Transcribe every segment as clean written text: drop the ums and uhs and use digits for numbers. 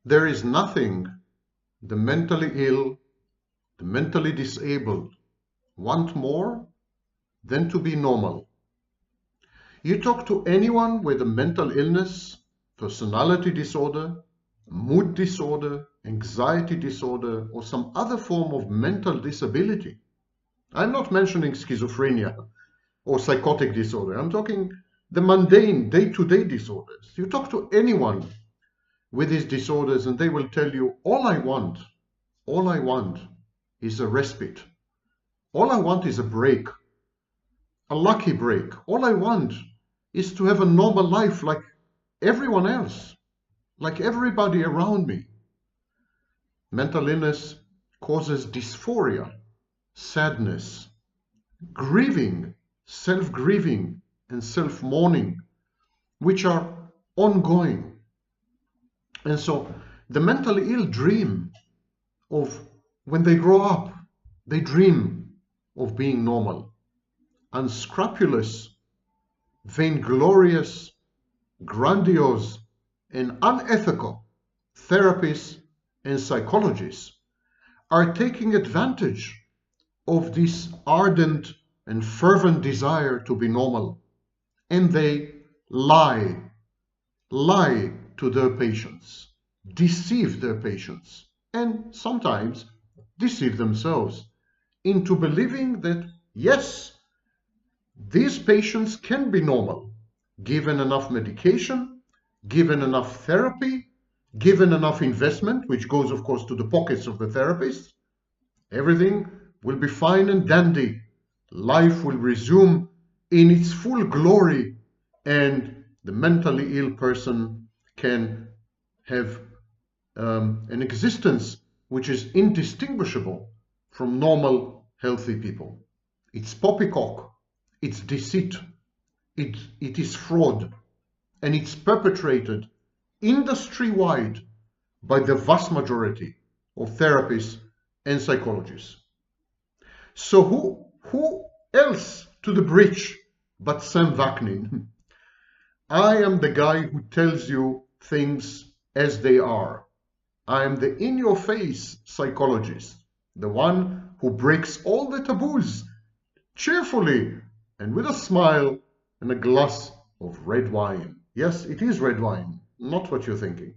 There is nothing the mentally ill, the mentally disabled want more than to be normal. You talk to anyone with a mental illness, personality disorder, mood disorder, anxiety disorder, or some other form of mental disability. I'm not mentioning schizophrenia or psychotic disorder. I'm talking the mundane, day-to-day disorders. You talk to anyone with these disorders and they will tell you, all I want is a respite. All I want is a break, a lucky break. All I want is to have a normal life like everyone else, like everybody around me. Mental illness causes dysphoria, sadness, grieving, self-grieving, and self-mourning, which are ongoing. And so the mentally ill dream of, when they grow up, they dream of being normal. Unscrupulous, vainglorious, grandiose, and unethical therapists and psychologists are taking advantage of this ardent and fervent desire to be normal, and they lie to their patients, deceive their patients, and sometimes deceive themselves into believing that, yes, these patients can be normal, given enough medication, given enough therapy, given enough investment, which goes, of course, to the pockets of the therapist. Everything will be fine and dandy. Life will resume in its full glory, and the mentally ill person can have an existence which is indistinguishable from normal, healthy people. It's poppycock, it's deceit, it is fraud, and it's perpetrated industry-wide by the vast majority of therapists and psychologists. So who else to the breach but Sam Vaknin? I am the guy who tells you things as they are. I am the in-your-face psychologist, the one who breaks all the taboos cheerfully and with a smile and a glass of red wine. Yes, it is red wine, not what you're thinking.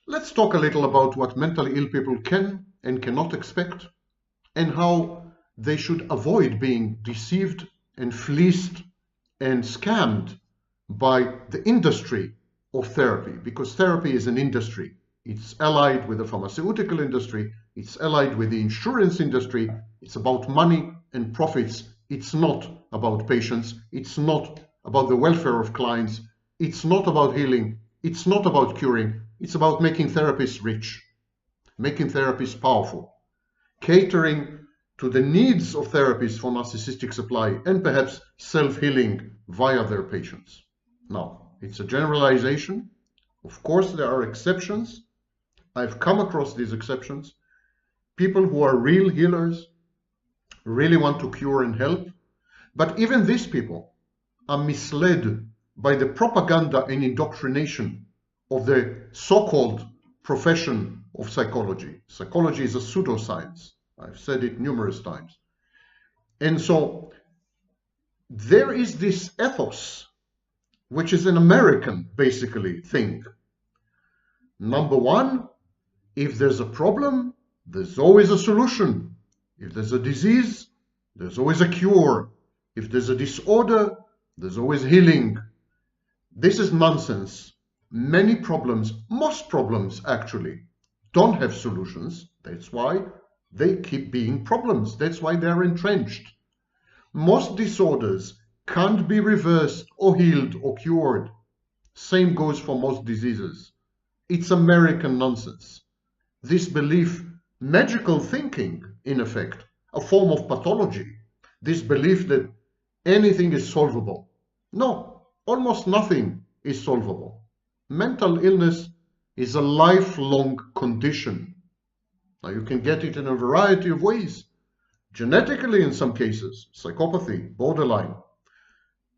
Let's talk a little about what mentally ill people can and cannot expect, and how they should avoid being deceived and fleeced and scammed by the industry of therapy, because therapy is an industry. It's allied with the pharmaceutical industry, it's allied with the insurance industry, it's about money and profits. It's not about patients, it's not about the welfare of clients, it's not about healing, it's not about curing, it's about making therapists rich, making therapists powerful, catering to the needs of therapists for narcissistic supply and perhaps self-healing via their patients. Now, it's a generalization. Of course, there are exceptions. I've come across these exceptions. People who are real healers, really want to cure and help. But even these people are misled by the propaganda and indoctrination of the so-called profession of psychology. Psychology is a pseudoscience. I've said it numerous times. And so there is this ethos, which is an American, basically, thing. Number one, if there's a problem, there's always a solution. If there's a disease, there's always a cure. If there's a disorder, there's always healing. This is nonsense. Many problems, most problems actually, don't have solutions. That's why they keep being problems. That's why they're entrenched. Most disorders can't be reversed or healed or cured. Same goes for most diseases. It's American nonsense. This belief, magical thinking, in effect, a form of pathology, this belief that anything is solvable. No, almost nothing is solvable. Mental illness is a lifelong condition. Now, you can get it in a variety of ways. Genetically, in some cases, psychopathy, borderline.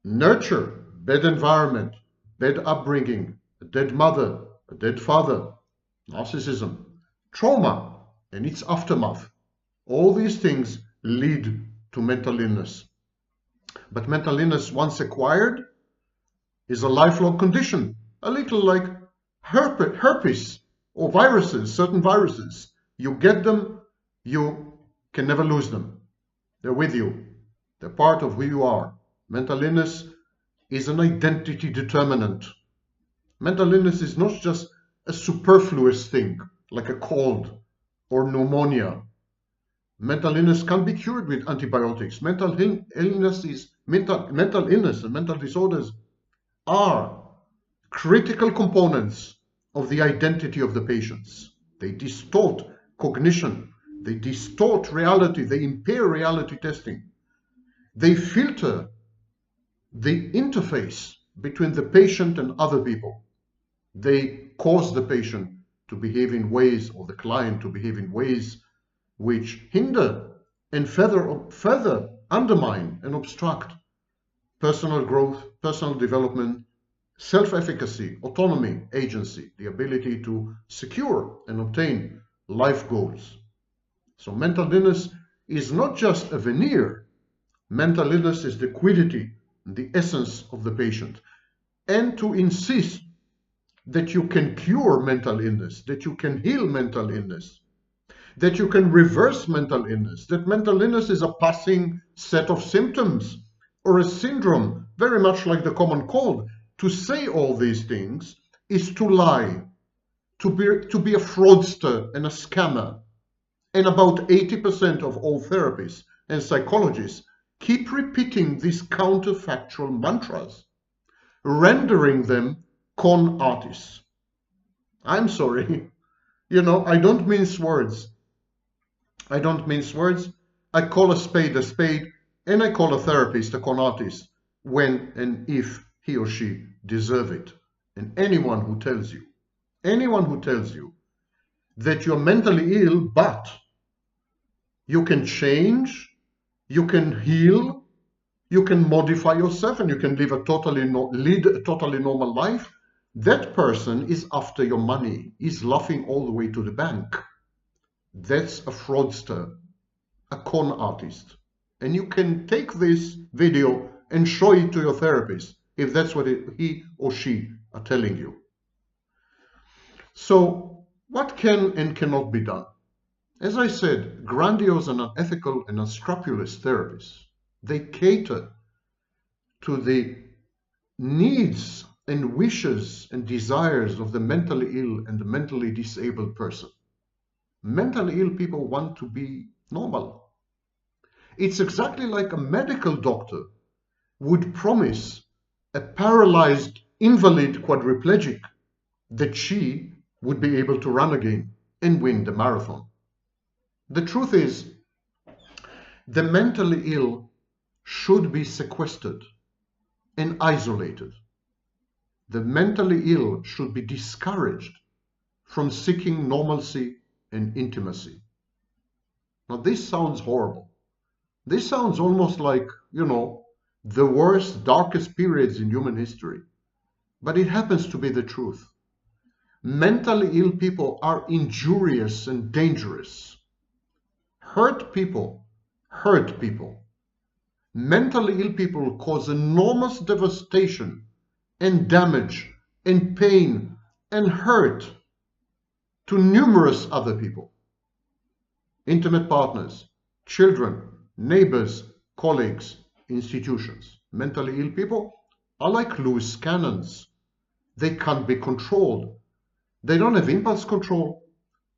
Nurture, bad environment, bad upbringing, a dead mother, a dead father, narcissism, trauma, and its aftermath. All these things lead to mental illness. But mental illness, once acquired, is a lifelong condition, a little like herpes or viruses, certain viruses. You get them, you can never lose them. They're with you. They're part of who you are. Mental illness is an identity determinant. Mental illness is not just a superfluous thing, like a cold or pneumonia. Mental illness can be cured with antibiotics. Mental illness and mental disorders are critical components of the identity of the patients. They distort cognition, they distort reality, they impair reality testing. They filter the interface between the patient and other people. They cause the patient to behave in ways, or the client to behave in ways, which hinder and further undermine and obstruct personal growth, personal development, self-efficacy, autonomy, agency, the ability to secure and obtain life goals. So mental illness is not just a veneer. Mental illness is the quiddity, the essence of the patient. And to insist that you can cure mental illness, that you can heal mental illness, that you can reverse mental illness, that mental illness is a passing set of symptoms or a syndrome, very much like the common cold. To say all these things is to lie, to be a fraudster and a scammer. And about 80% of all therapists and psychologists keep repeating these counterfactual mantras, rendering them con artists. I'm sorry, I don't mince words. I don't mince words. I call a spade, and I call a therapist a con artist when and if he or she deserve it. And anyone who tells you that you're mentally ill, but you can change, you can heal, you can modify yourself, and you can lead a totally normal life, that person is after your money, is laughing all the way to the bank. That's a fraudster, a con artist. And you can take this video and show it to your therapist if that's what he or she are telling you. So what can and cannot be done? As I said, grandiose and unethical and unscrupulous therapists, they cater to the needs and wishes and desires of the mentally ill and the mentally disabled person. Mentally ill people want to be normal. It's exactly like a medical doctor would promise a paralyzed invalid quadriplegic that she would be able to run again and win the marathon. The truth is, the mentally ill should be sequestered and isolated. The mentally ill should be discouraged from seeking normalcy and intimacy. Now, this sounds horrible. This sounds almost like, the worst, darkest periods in human history. But it happens to be the truth. Mentally ill people are injurious and dangerous. Hurt people hurt people. Mentally ill people cause enormous devastation and damage and pain and hurt to numerous other people. Intimate partners, children, neighbors, colleagues, institutions. Mentally ill people are like loose cannons. They can't be controlled. They don't have impulse control.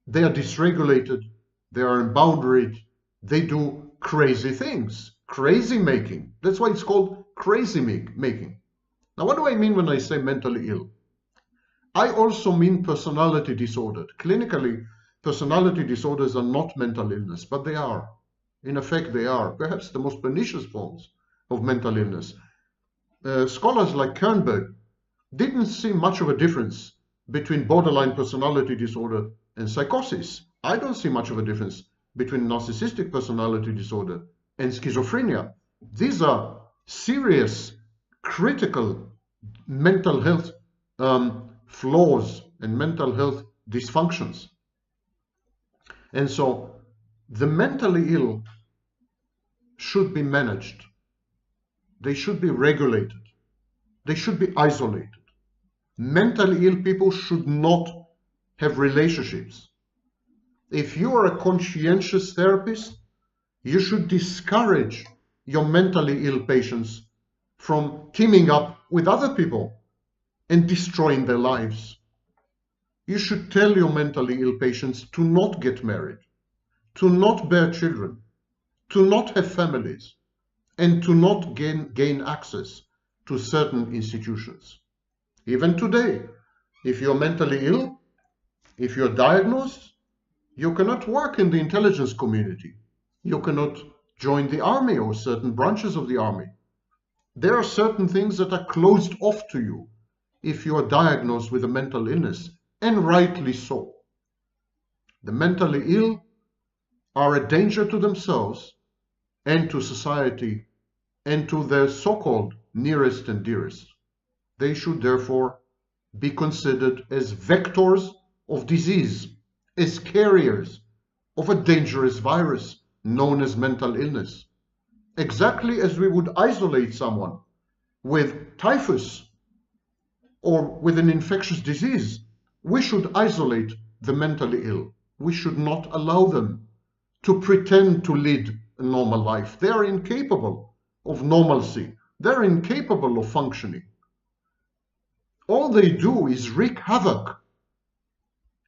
They are dysregulated. They are unboundaried. They do crazy things. Crazy making. That's why it's called crazy making. Now, what do I mean when I say mentally ill? I also mean personality disordered. Clinically, personality disorders are not mental illness, but they are. In effect, they are perhaps the most pernicious forms of mental illness. Scholars like Kernberg didn't see much of a difference between borderline personality disorder and psychosis. I don't see much of a difference between narcissistic personality disorder and schizophrenia. These are serious, critical mental health flaws and mental health dysfunctions. And so the mentally ill should be managed. They should be regulated. They should be isolated. Mentally ill people should not have relationships. If you are a conscientious therapist, you should discourage your mentally ill patients from teaming up with other people and destroying their lives. You should tell your mentally ill patients to not get married, to not bear children, to not have families, and to not gain access to certain institutions. Even today, if you're mentally ill, if you're diagnosed, you cannot work in the intelligence community. You cannot join the army or certain branches of the army. There are certain things that are closed off to you if you are diagnosed with a mental illness, and rightly so. The mentally ill are a danger to themselves and to society and to their so-called nearest and dearest. They should therefore be considered as vectors of disease, as carriers of a dangerous virus known as mental illness. Exactly as we would isolate someone with typhus or with an infectious disease, we should isolate the mentally ill. We should not allow them to pretend to lead a normal life. They are incapable of normalcy. They're incapable of functioning. All they do is wreak havoc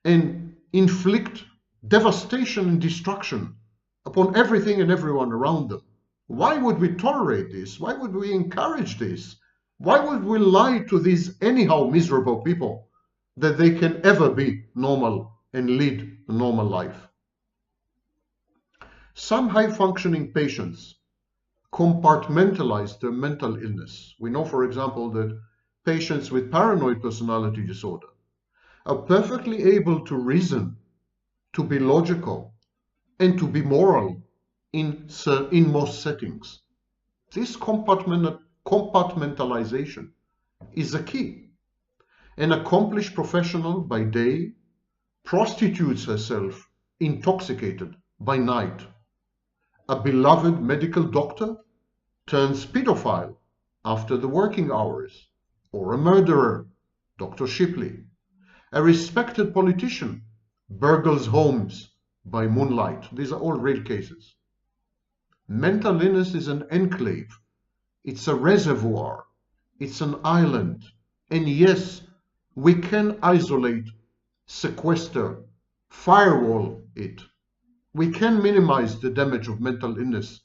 and inflict devastation and destruction upon everything and everyone around them. Why would we tolerate this? Why would we encourage this? Why would we lie to these anyhow miserable people that they can ever be normal and lead a normal life? Some high-functioning patients compartmentalize their mental illness. We know, for example, that patients with paranoid personality disorder are perfectly able to reason, to be logical, and to be moral in most settings. This compartmentalization is a key. An accomplished professional by day prostitutes herself intoxicated by night. A beloved medical doctor turns pedophile after the working hours, or a murderer, Dr. Shipley. A respected politician burgles homes by moonlight. These are all real cases. Mental illness is an enclave. It's a reservoir. It's an island. And yes, we can isolate, sequester, firewall it. We can minimize the damage of mental illness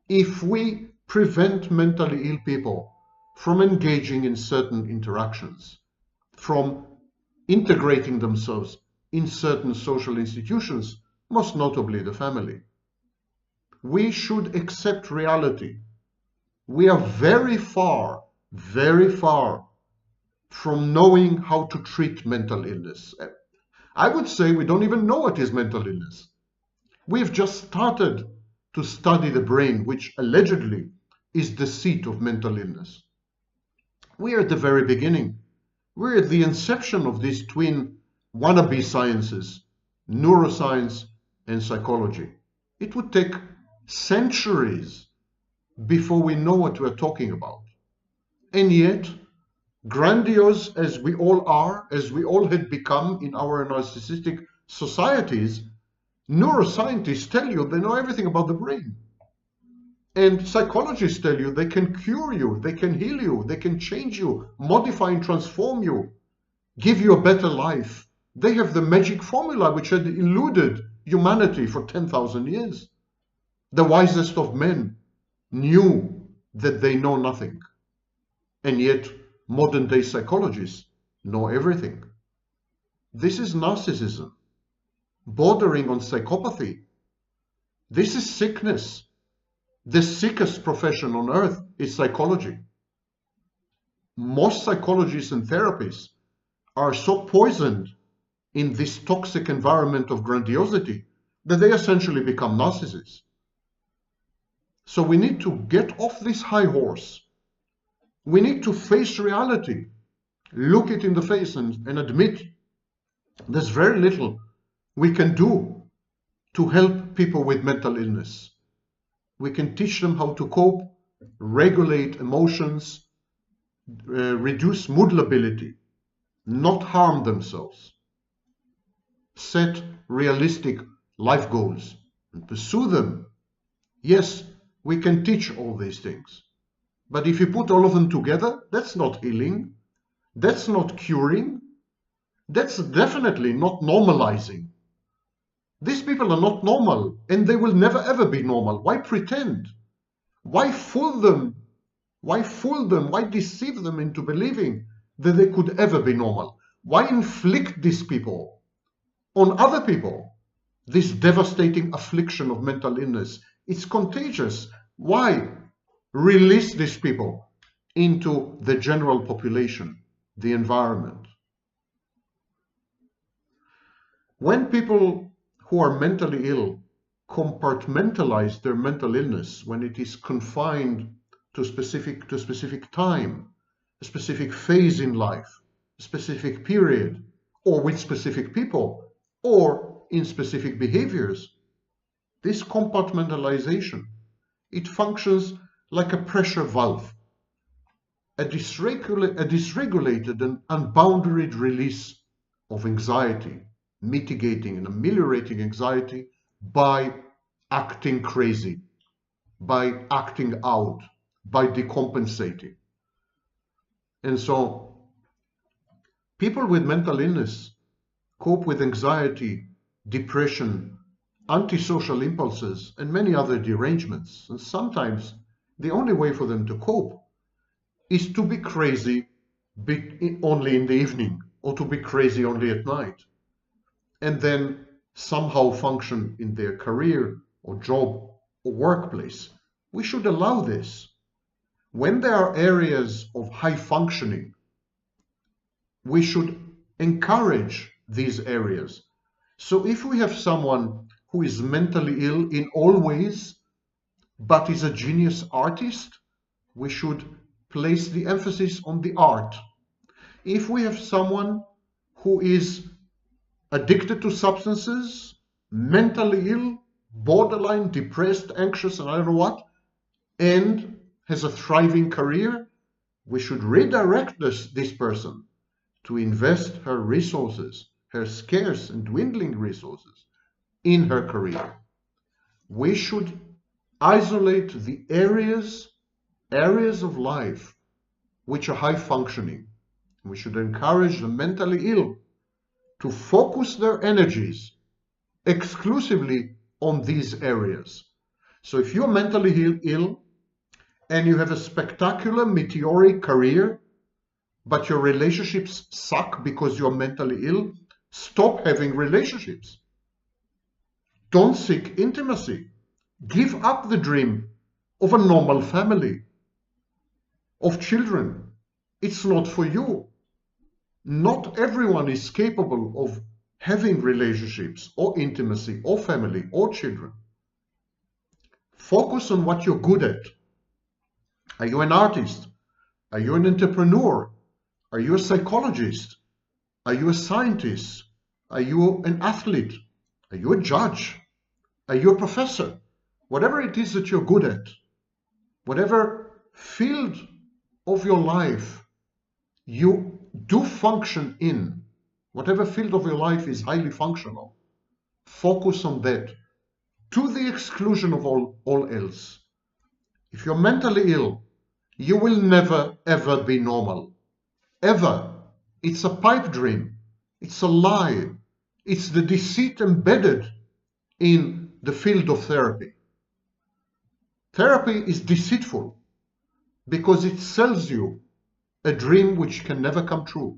if we prevent mentally ill people from engaging in certain interactions, from integrating themselves in certain social institutions, most notably the family. We should accept reality. We are very far from knowing how to treat mental illness. I would say we don't even know what is mental illness. We've just started to study the brain, which allegedly is the seat of mental illness. We're at the very beginning. We're at the inception of these twin wannabe sciences, neuroscience and psychology. It would take centuries before we know what we're talking about. And yet, grandiose as we all are, as we all had become in our narcissistic societies, neuroscientists tell you they know everything about the brain. And psychologists tell you they can cure you, they can heal you, they can change you, modify and transform you, give you a better life. They have the magic formula which had eluded humanity for 10,000 years. The wisest of men knew that they know nothing. And yet, modern day psychologists know everything. This is narcissism, bordering on psychopathy. This is sickness. The sickest profession on earth is psychology. Most psychologists and therapists are so poisoned in this toxic environment of grandiosity that they essentially become narcissists. So we need to get off this high horse. We need to face reality. look it in the face and admit there's very little we can do to help people with mental illness. We can teach them how to cope, regulate emotions, reduce mood lability, not harm themselves, set realistic life goals and pursue them. Yes, we can teach all these things. But if you put all of them together, that's not healing, that's not curing, that's definitely not normalizing. These people are not normal, and they will never ever be normal. Why pretend? Why fool them? Why fool them? Why deceive them into believing that they could ever be normal? Why inflict these people on other people? This devastating affliction of mental illness, it's contagious. Why release these people into the general population, the environment? When people who are mentally ill compartmentalize their mental illness, when it is confined to a specific time, a specific phase in life, a specific period, or with specific people, or in specific behaviors, this compartmentalization, it functions like a pressure valve, a dysregulated and unboundaried release of anxiety, mitigating and ameliorating anxiety by acting crazy, by acting out, by decompensating. And so people with mental illness cope with anxiety, depression, antisocial impulses, and many other derangements. And sometimes the only way for them to cope is to be crazy only in the evening, or to be crazy only at night, and then somehow function in their career or job or workplace. We should allow this. When there are areas of high functioning, we should encourage these areas. So if we have someone who is mentally ill in all ways, but is a genius artist, we should place the emphasis on the art. If we have someone who is addicted to substances, mentally ill, borderline, depressed, anxious, and I don't know what, and has a thriving career, we should redirect this person to invest her resources, her scarce and dwindling resources, in her career. We should isolate the areas of life which are high functioning. We should encourage the mentally ill to focus their energies exclusively on these areas. So if you're mentally ill and you have a spectacular meteoric career, but your relationships suck because you're mentally ill, stop having relationships. Don't seek intimacy. Give up the dream of a normal family, of children. It's not for you. Not everyone is capable of having relationships or intimacy or family or children. Focus on what you're good at. Are you an artist? Are you an entrepreneur? Are you a psychologist? Are you a scientist? Are you an athlete? Are you a judge? Are you a professor? Whatever it is that you're good at, whatever field of your life you do function in, whatever field of your life is highly functional, focus on that to the exclusion of all else. If you're mentally ill, you will never ever be normal. Ever. It's a pipe dream. It's a lie. It's the deceit embedded in the field of therapy. Therapy is deceitful because it sells you a dream which can never come true.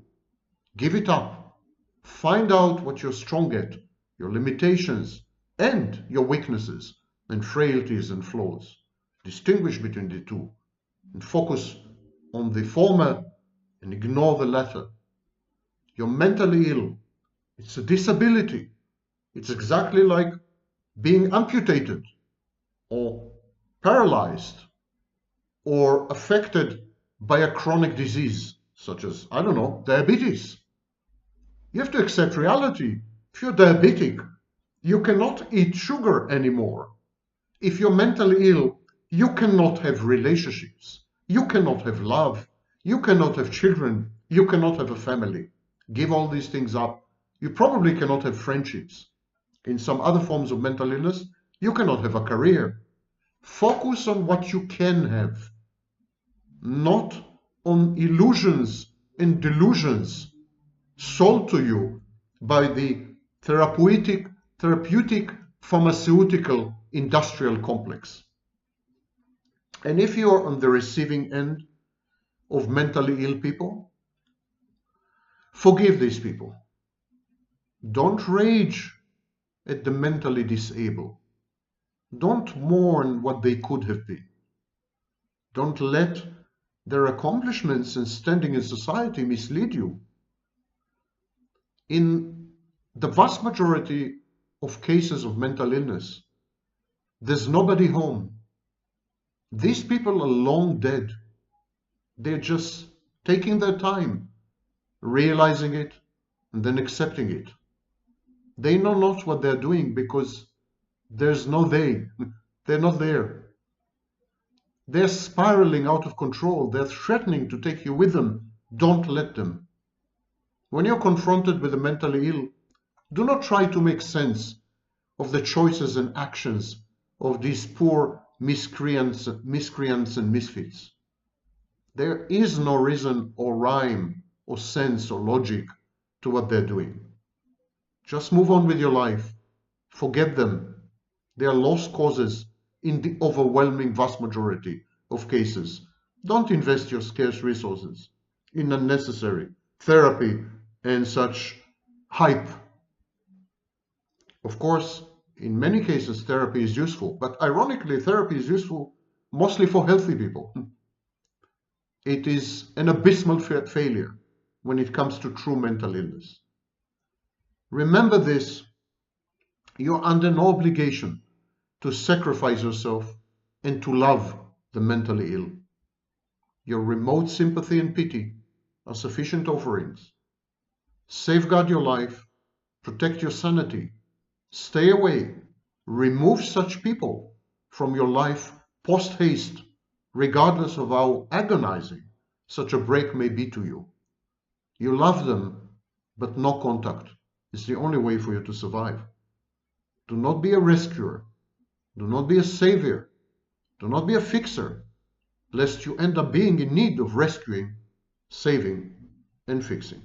Give it up. Find out what you're strong at, your limitations, and your weaknesses, and frailties and flaws. Distinguish between the two, and focus on the former and ignore the latter. You're mentally ill. It's a disability. It's exactly like being amputated or paralyzed or affected by a chronic disease, such as, I don't know, diabetes. You have to accept reality. If you're diabetic, you cannot eat sugar anymore. If you're mentally ill, you cannot have relationships. You cannot have love. You cannot have children. You cannot have a family. Give all these things up. You probably cannot have friendships. In some other forms of mental illness, you cannot have a career. Focus on what you can have, not on illusions and delusions sold to you by the therapeutic, pharmaceutical, industrial complex. And if you are on the receiving end of mentally ill people, forgive these people. Don't rage at the mentally disabled. Don't mourn what they could have been. Don't let their accomplishments and standing in society mislead you. In the vast majority of cases of mental illness, there's nobody home. These people are long dead. They're just taking their time, realizing it, and then accepting it. They know not what they're doing because there's no they. They're not there. They're spiraling out of control. They're threatening to take you with them. Don't let them. When you're confronted with the mentally ill, do not try to make sense of the choices and actions of these poor miscreants and misfits. There is no reason or rhyme or sense or logic to what they're doing. Just move on with your life. Forget them. They are lost causes in the overwhelming vast majority of cases. Don't invest your scarce resources in unnecessary therapy and such hype. Of course, in many cases, therapy is useful, but ironically, therapy is useful mostly for healthy people. It is an abysmal failure when it comes to true mental illness. Remember this, you're under no obligation to sacrifice yourself and to love the mentally ill. Your remote sympathy and pity are sufficient offerings. Safeguard your life, protect your sanity, stay away, remove such people from your life post-haste, regardless of how agonizing such a break may be to you. You love them, but no contact is the only way for you to survive. Do not be a rescuer. Do not be a savior. Do not be a fixer, lest you end up being in need of rescuing, saving, and fixing.